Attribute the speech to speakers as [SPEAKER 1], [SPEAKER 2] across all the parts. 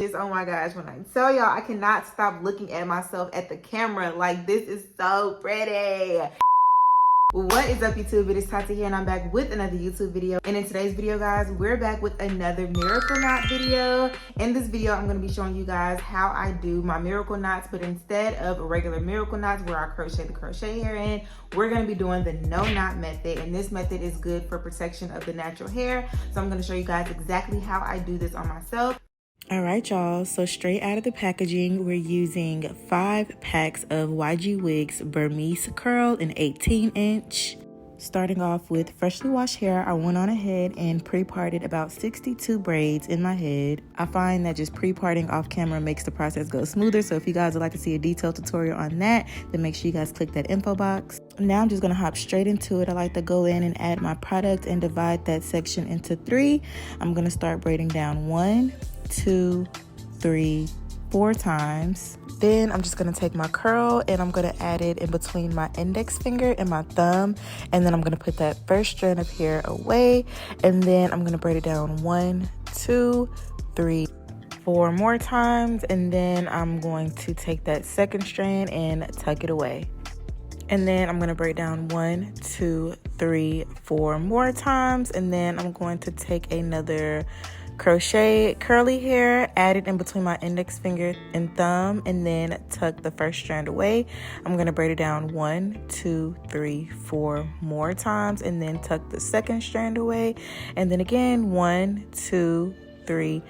[SPEAKER 1] Oh my gosh, when I tell y'all, I cannot stop looking at myself at the camera. Like, this is so pretty. What is up, YouTube? It is Tati here, and I'm back with another YouTube video. And in today's video, guys, we're back with another miracle knot video. In this video, I'm going to be showing you guys how I do my miracle knots, but instead of regular miracle knots where I crochet the crochet hair in, we're going to be doing the no knot method. And this method is good for protection of the natural hair. So I'm going to show you guys exactly how I do this on myself. All right, y'all, so straight out of the packaging, we're using 5 packs of YG Wigs Burmese curl in 18-inch. Starting off with freshly washed hair, I went on ahead and pre-parted about 62 braids in my head. I find that just pre-parting off camera makes the process go smoother, so if you guys would like to see a detailed tutorial on that, then make sure you guys click that info box. Now I'm just gonna hop straight into it. I like to go in and add my product and divide that section into 3. I'm gonna start braiding down 1, 2, 3, 4 times. Then I'm just gonna take my curl and I'm gonna add it in between my index finger and my thumb, and then I'm gonna put that first strand of hair away, and then I'm gonna braid it down 1, 2, 3, 4 more times, and then I'm going to take that second strand and tuck it away. And then I'm gonna braid down 1, 2, 3, 4 more times, and then I'm going to take another crochet curly hair, add it in between my index finger and thumb, and then tuck the first strand away. I'm gonna braid it down 1, 2, 3, 4 more times, and then tuck the second strand away, and then again 1, 2, 3,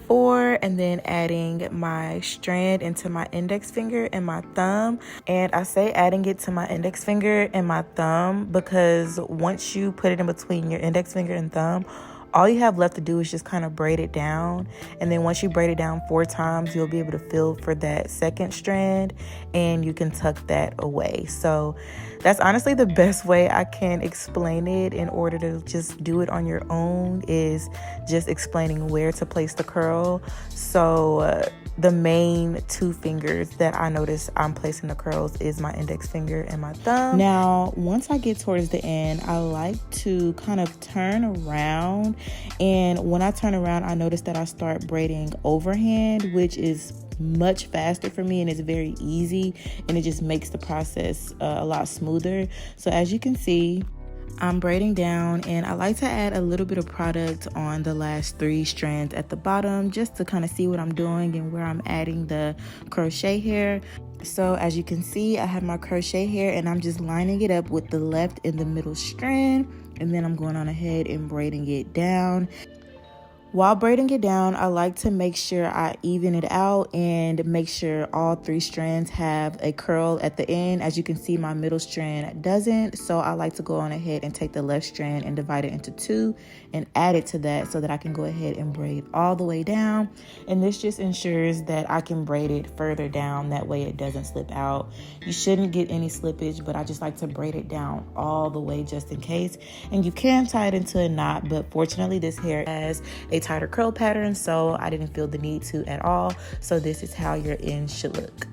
[SPEAKER 1] 4, and then adding my strand into my index finger and my thumb. And I say adding it to my index finger and my thumb because once you put it in between your index finger and thumb, all you have left to do is just kind of braid it down. And then once you braid it down 4 times, you'll be able to feel for that second strand and you can tuck that away. So that's honestly the best way I can explain it. In order to just do it on your own is just explaining where to place the curl. So the main 2 fingers that I notice I'm placing the curls is my index finger and my thumb. Now, once I get towards the end, I like to kind of turn around. And when I turn around, I notice that I start braiding overhand, which is much faster for me and it's very easy, and it just makes the process a lot smoother. So as you can see, I'm braiding down, and I like to add a little bit of product on the last 3 strands at the bottom just to kind of see what I'm doing and where I'm adding the crochet hair. So as you can see, I have my crochet hair and I'm just lining it up with the left and the middle strand, and then I'm going on ahead and braiding it down. While braiding it down, I like to make sure I even it out and make sure all 3 strands have a curl at the end. As you can see, my middle strand doesn't, so I like to go on ahead and take the left strand and divide it into 2 and add it to that so that I can go ahead and braid all the way down. And this just ensures that I can braid it further down, that way it doesn't slip out. You shouldn't get any slippage, but I just like to braid it down all the way just in case. And you can tie it into a knot, but fortunately this hair has a tighter curl pattern, so I didn't feel the need to at all. So this is how your end should look.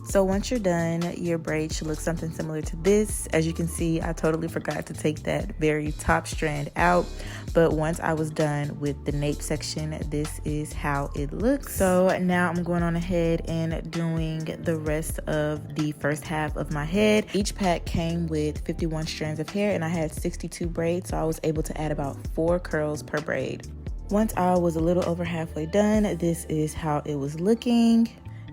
[SPEAKER 1] So once you're done, your braid should look something similar to this. As you can see, I totally forgot to take that very top strand out, but once I was done with the nape section, this is how it looks. So now I'm going on ahead and doing the rest of the first half of my head. Each pack came with 51 strands of hair and I had 62 braids, so I was able to add about 4 curls per braid. Once I was a little over halfway done, this is how it was looking.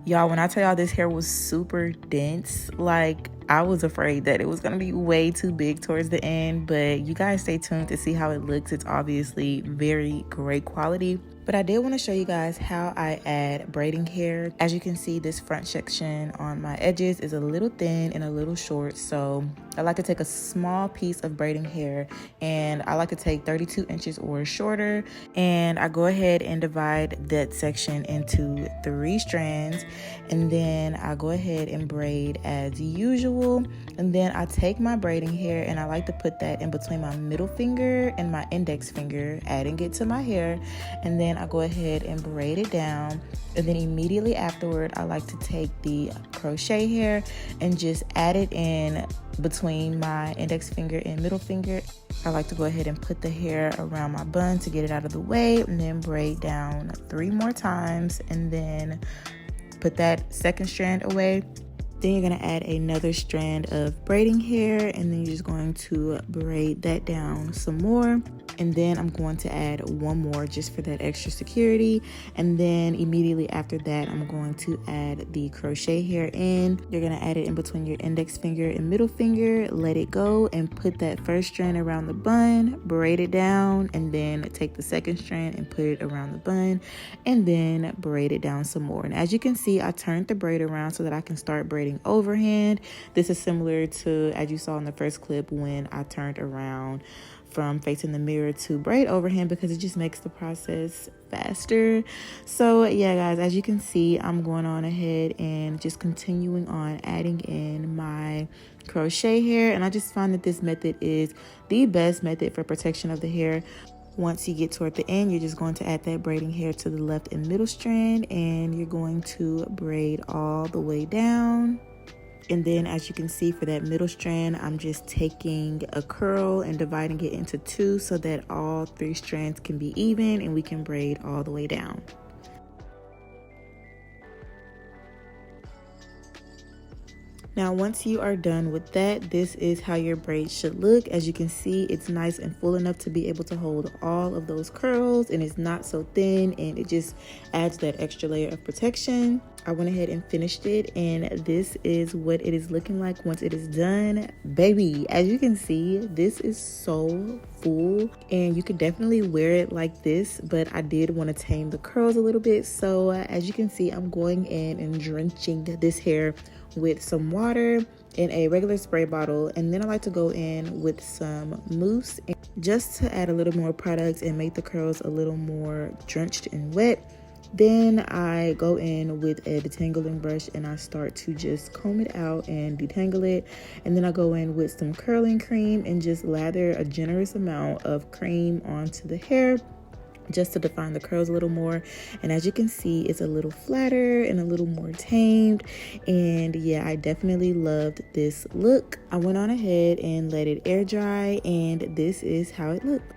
[SPEAKER 1] Y'all, when I tell y'all this hair was super dense, like I was afraid that it was gonna be way too big towards the end, but you guys stay tuned to see how it looks. It's obviously very great quality. But I did want to show you guys how I add braiding hair. As you can see, this front section on my edges is a little thin and a little short, so I like to take a small piece of braiding hair, and I like to take 32 inches or shorter, and I go ahead and divide that section into 3 strands, and then I go ahead and braid as usual. And then I take my braiding hair and I like to put that in between my middle finger and my index finger, adding it to my hair, and then I go ahead and braid it down. And then immediately afterward, I like to take the crochet hair and just add it in between between my index finger and middle finger. I like to go ahead and put the hair around my bun to get it out of the way, and then braid down 3 more times, and then put that second strand away. Then you're going to add another strand of braiding hair, and then you're just going to braid that down some more. And then I'm going to add 1 more just for that extra security. And then immediately after that, I'm going to add the crochet hair in. You're going to add it in between your index finger and middle finger, let it go, and put that first strand around the bun, braid it down, and then take the second strand and put it around the bun, and then braid it down some more. And as you can see, I turned the braid around so that I can start braiding overhand. This is similar to, as you saw in the first clip, when I turned around from facing the mirror to braid overhand, because it just makes the process faster. So yeah, guys, as you can see, I'm going on ahead and just continuing on adding in my crochet hair, and I just find that this method is the best method for protection of the hair. Once you get toward the end, you're just going to add that braiding hair to the left and middle strand, and you're going to braid all the way down. And then as you can see, for that middle strand, I'm just taking a curl and dividing it into 2 so that all 3 strands can be even and we can braid all the way down. Now, once you are done with that, this is how your braids should look. As you can see, it's nice and full enough to be able to hold all of those curls, and it's not so thin, and it just adds that extra layer of protection. I went ahead and finished it, and this is what it is looking like once it is done. Baby, as you can see, this is so full, and you could definitely wear it like this, but I did want to tame the curls a little bit. So as you can see, I'm going in and drenching this hair with some water in a regular spray bottle, and then I like to go in with some mousse just to add a little more product and make the curls a little more drenched and wet. Then I go in with a detangling brush and I start to just comb it out and detangle it, and then I go in with some curling cream and just lather a generous amount of cream onto the hair just to define the curls a little more. And as you can see, it's a little flatter and a little more tamed, and yeah, I definitely loved this look. I went on ahead and let it air dry, and this is how it looked.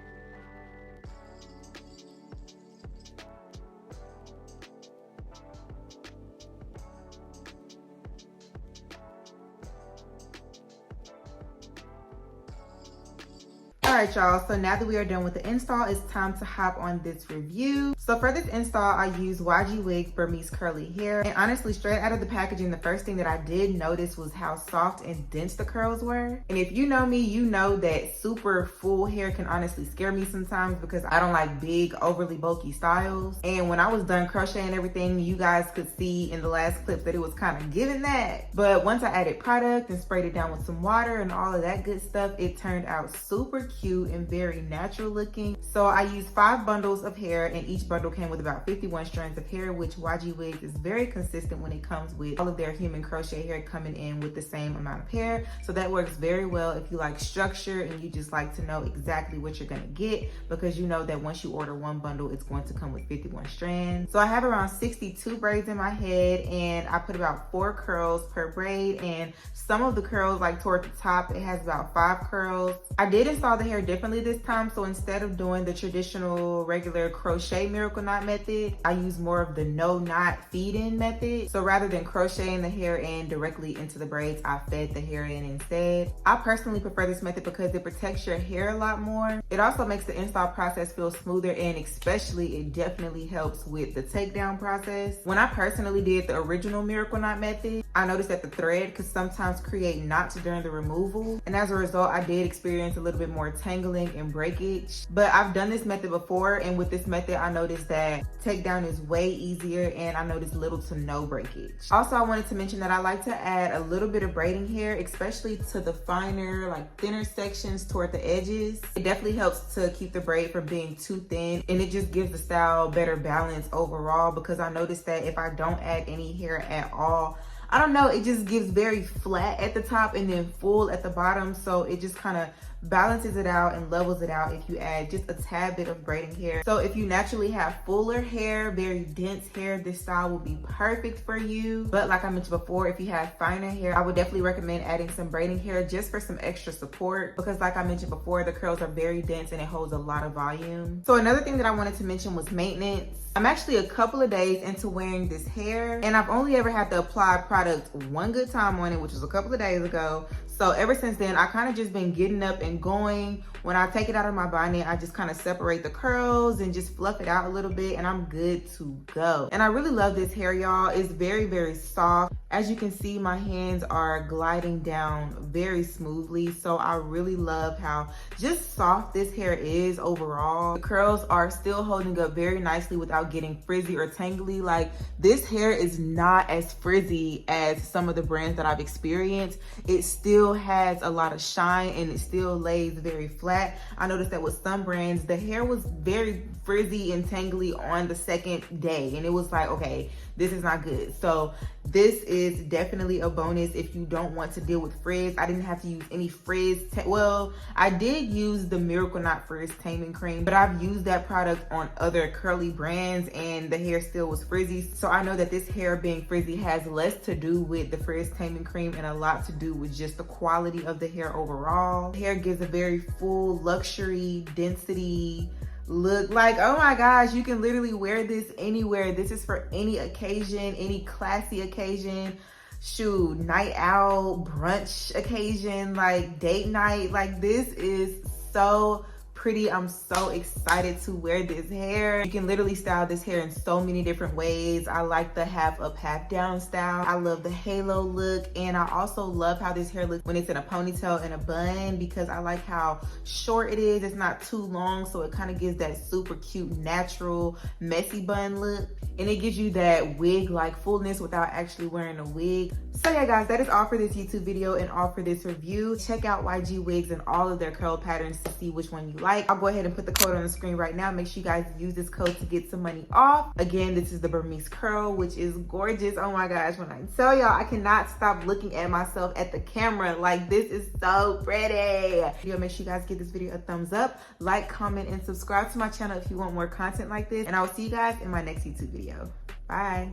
[SPEAKER 2] Alright y'all, so now that we are done with the install, it's time to hop on this review. So for this install, I use YG Wigs Burmese curly hair, and honestly, straight out of the packaging, the first thing that I did notice was how soft and dense the curls were. And if you know me, you know that super full hair can honestly scare me sometimes because I don't like big, overly bulky styles. And when I was done crocheting everything, you guys could see in the last clip that it was kind of giving that. But once I added product and sprayed it down with some water and all of that good stuff, it turned out super cute and very natural looking. So I used 5 bundles of hair, and each bundle came with about 51 strands of hair, which YG Wigs is very consistent when it comes with all of their human crochet hair coming in with the same amount of hair. So that works very well if you like structure and you just like to know exactly what you're gonna get, because you know that once you order 1 bundle, it's going to come with 51 strands. So I have around 62 braids in my head, and I put about 4 curls per braid, and some of the curls, like toward the top, it has about 5 curls. I did install the hair differently this time, so instead of doing the traditional regular crochet miracle knot method, I use more of the no knot feed in method. So rather than crocheting the hair in directly into the braids, I fed the hair in instead. I personally prefer this method because it protects your hair a lot more. It also makes the install process feel smoother, and especially it definitely helps with the takedown process. When I personally did the original miracle knot method, I noticed that the thread could sometimes create knots during the removal, and as a result, I did experience a little bit more tangling and breakage. But I've done this method before, and with this method, I noticed that takedown is way easier, and I noticed little to no breakage. Also, I wanted to mention that I like to add a little bit of braiding hair, especially to the finer, like thinner sections toward the edges. It definitely helps to keep the braid from being too thin, and it just gives the style better balance overall, because I noticed that if I don't add any hair at all, I don't know, it just gives very flat at the top and then full at the bottom. So it just kind of balances it out and levels it out if you add just a tad bit of braiding hair. So if you naturally have fuller hair, very dense hair, this style will be perfect for you. But like I mentioned before, if you have finer hair, I would definitely recommend adding some braiding hair just for some extra support, because like I mentioned before, the curls are very dense and it holds a lot of volume. So another thing that I wanted to mention was maintenance. I'm actually a couple of days into wearing this hair, and I've only ever had to apply product one good time on it, which was a couple of days ago. So ever since then, I kind of just been getting up and going. When I take it out of my bonnet, I just kind of separate the curls and just fluff it out a little bit, and I'm good to go. And I really love this hair, y'all. It's very, very soft. As you can see, my hands are gliding down very smoothly. So I really love how just soft this hair is overall. The curls are still holding up very nicely without getting frizzy or tangly. Like, this hair is not as frizzy as some of the brands that I've experienced. It still has a lot of shine and it still lays very flat. I noticed that with some brands, the hair was very frizzy and tangly on the second day, and it was like, okay, this is not good. So this is definitely a bonus if you don't want to deal with frizz. I didn't have to use any frizz. Well, I did use the Miracle Knot Frizz Taming Cream, but I've used that product on other curly brands and the hair still was frizzy. So I know that this hair being frizzy has less to do with the Frizz Taming Cream and a lot to do with just the quality of the hair overall. The hair gives a very full luxury density look. Like, oh my gosh, you can literally wear this anywhere. This is for any occasion, any classy occasion. Shoot, night out, brunch occasion, like date night. Like, this is so pretty. I'm so excited to wear this hair. You can literally style this hair in so many different ways. I like the half up, half down style. I love the halo look, and I also love how this hair looks when it's in a ponytail and a bun, because I like how short it is. It's not too long, so it kind of gives that super cute, natural, messy bun look, and it gives you that wig-like fullness without actually wearing a wig. So yeah, guys, that is all for this YouTube video and all for this review. Check out YG Wigs and all of their curl patterns to see which one you like. I'll go ahead and put the code on the screen right now. Make sure you guys use this code to get some money off. Again, this is the Burmese curl, which is gorgeous. Oh my gosh, when I tell y'all, I cannot stop looking at myself at the camera. Like, this is so pretty. Make sure you guys give this video a thumbs up, like, comment, and subscribe to my channel if you want more content like this. And I will see you guys in my next YouTube video. Bye.